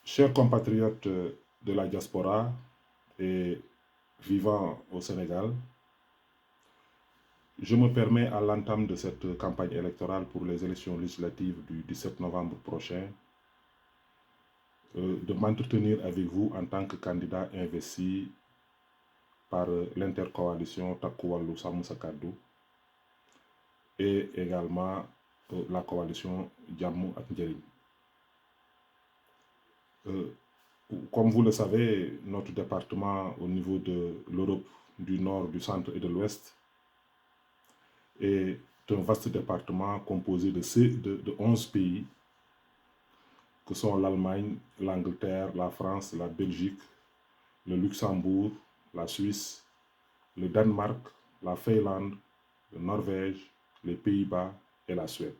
Chers compatriotes de la diaspora et vivant au Sénégal, je me permets à l'entame de cette campagne électorale pour les élections législatives du 17 novembre prochain de m'entretenir avec vous en tant que candidat investi par l'intercoalition Takku Wallu Sàmm Sa Kàddu et également la coalition Jàmm ak Njariñ. Comme vous le savez, notre département au niveau de l'Europe du Nord, du Centre et de l'Ouest est un vaste département composé de 11 pays que sont l'Allemagne, l'Angleterre, la France, la Belgique, le Luxembourg, la Suisse, le Danemark, la Finlande, la Norvège, les Pays-Bas et la Suède.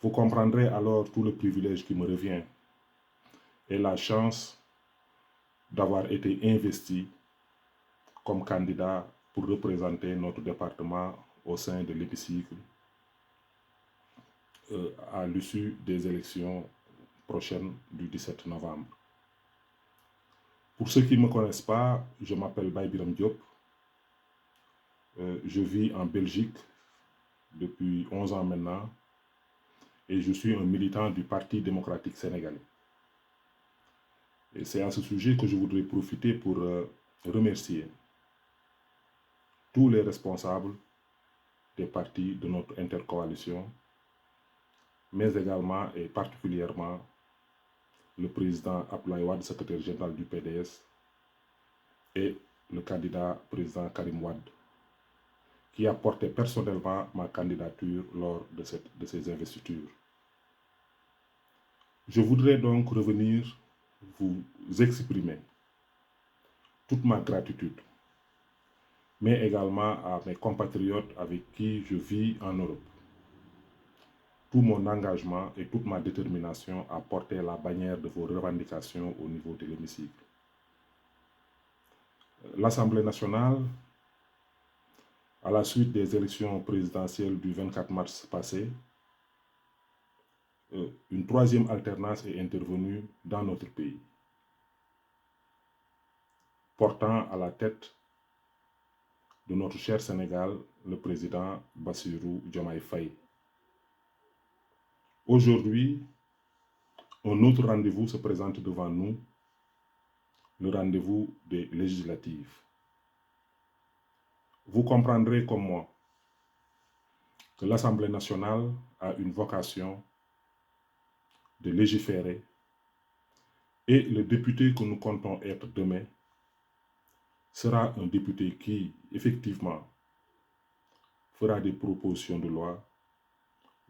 Vous comprendrez alors tout le privilège qui me revient et la chance d'avoir été investi comme candidat pour représenter notre département au sein de l'hémicycle à l'issue des élections prochaines du 17 novembre. Pour ceux qui ne me connaissent pas, je m'appelle Baye Biram Diop. Je vis en Belgique depuis 11 ans maintenant et je suis un militant du Parti démocratique sénégalais. Et c'est à ce sujet que je voudrais profiter pour remercier tous les responsables des partis de notre intercoalition, mais également et particulièrement le président Abdoulaye Wade, secrétaire général du PDS, et le candidat président Karim Wade, qui a porté personnellement ma candidature lors de ces investitures. Je voudrais donc revenir vous exprimer toute ma gratitude, mais également à mes compatriotes avec qui je vis en Europe. Tout mon engagement et toute ma détermination à porter la bannière de vos revendications au niveau de l'hémicycle. L'Assemblée nationale, à la suite des élections présidentielles du 24 mars passé, une troisième alternance est intervenue dans notre pays, portant à la tête de notre cher Sénégal le président Bassirou Diomaye Faye. Aujourd'hui, un autre rendez-vous se présente devant nous, le rendez-vous des législatives. Vous comprendrez comme moi que l'Assemblée nationale a une vocation de légiférer et le député que nous comptons être demain sera un député qui, effectivement, fera des propositions de loi,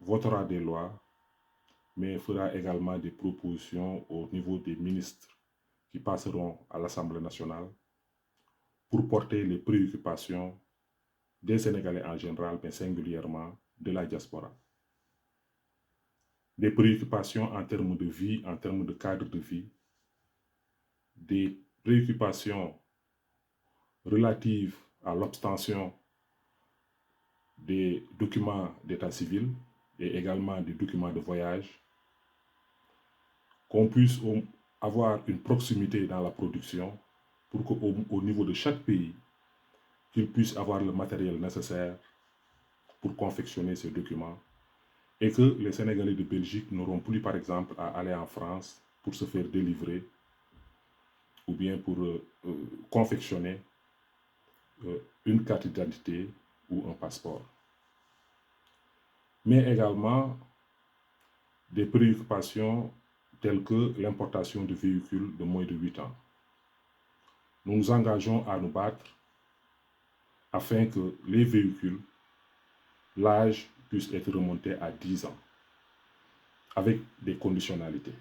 votera des lois, mais fera également des propositions au niveau des ministres qui passeront à l'Assemblée nationale pour porter les préoccupations des Sénégalais en général, mais singulièrement de la diaspora. Des préoccupations en termes de vie, en termes de cadre de vie, des préoccupations relatives à l'obtention des documents d'état civil et également des documents de voyage, qu'on puisse avoir une proximité dans la production pour qu'au niveau de chaque pays, qu'ils puissent avoir le matériel nécessaire pour confectionner ces documents et que les Sénégalais de Belgique n'auront plus, par exemple, à aller en France pour se faire délivrer ou bien pour confectionner une carte d'identité ou un passeport. Mais également des préoccupations telles que l'importation de véhicules de moins de 8 ans. Nous nous engageons à nous battre afin que les véhicules, l'âge puisse être remonté à 10 ans, avec des conditionnalités,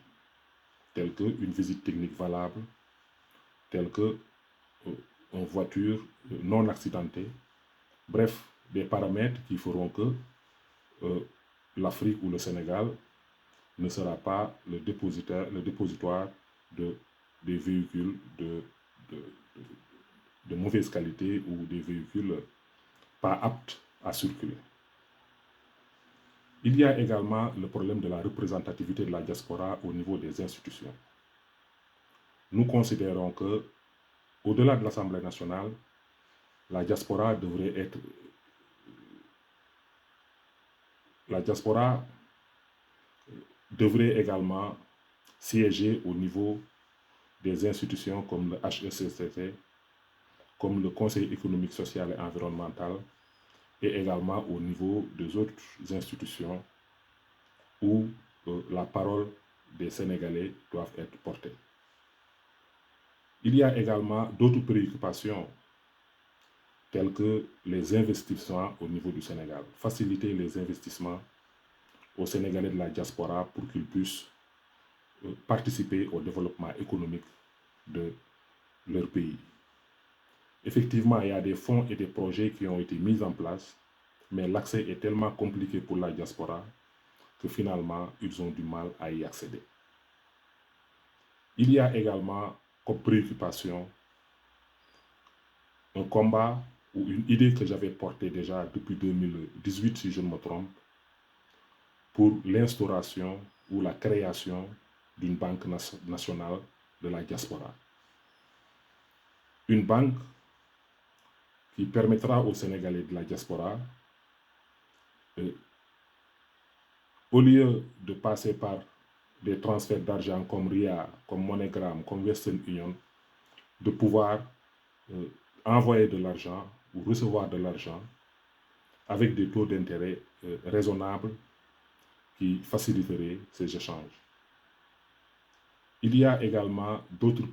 telles qu'une visite technique valable, telles que une voiture non accidentée, bref, des paramètres qui feront que l'Afrique ou le Sénégal ne sera pas le dépositoire des véhicules de mauvaise qualité ou des véhicules pas aptes à circuler. Il y a également le problème de la représentativité de la diaspora au niveau des institutions. Nous considérons que, au-delà de l'Assemblée nationale, la diaspora devrait également siéger au niveau des institutions comme le HECCT, comme le Conseil économique, social et environnemental, et également au niveau des autres institutions où la parole des Sénégalais doivent être portée. Il y a également d'autres préoccupations telles que les investissements au niveau du Sénégal. Faciliter les investissements aux Sénégalais de la diaspora pour qu'ils puissent participer au développement économique de leur pays. Effectivement, il y a des fonds et des projets qui ont été mis en place, mais l'accès est tellement compliqué pour la diaspora que finalement, ils ont du mal à y accéder. Il y a également comme préoccupation un combat ou une idée que j'avais portée déjà depuis 2018, si je ne me trompe, pour l'instauration ou la création d'une banque nationale de la diaspora. Une banque qui permettra aux Sénégalais de la diaspora, au lieu de passer par des transferts d'argent comme RIA, comme MoneyGram, comme Western Union, de pouvoir envoyer de l'argent ou recevoir de l'argent avec des taux d'intérêt raisonnables qui faciliteraient ces échanges. Il y a également d'autres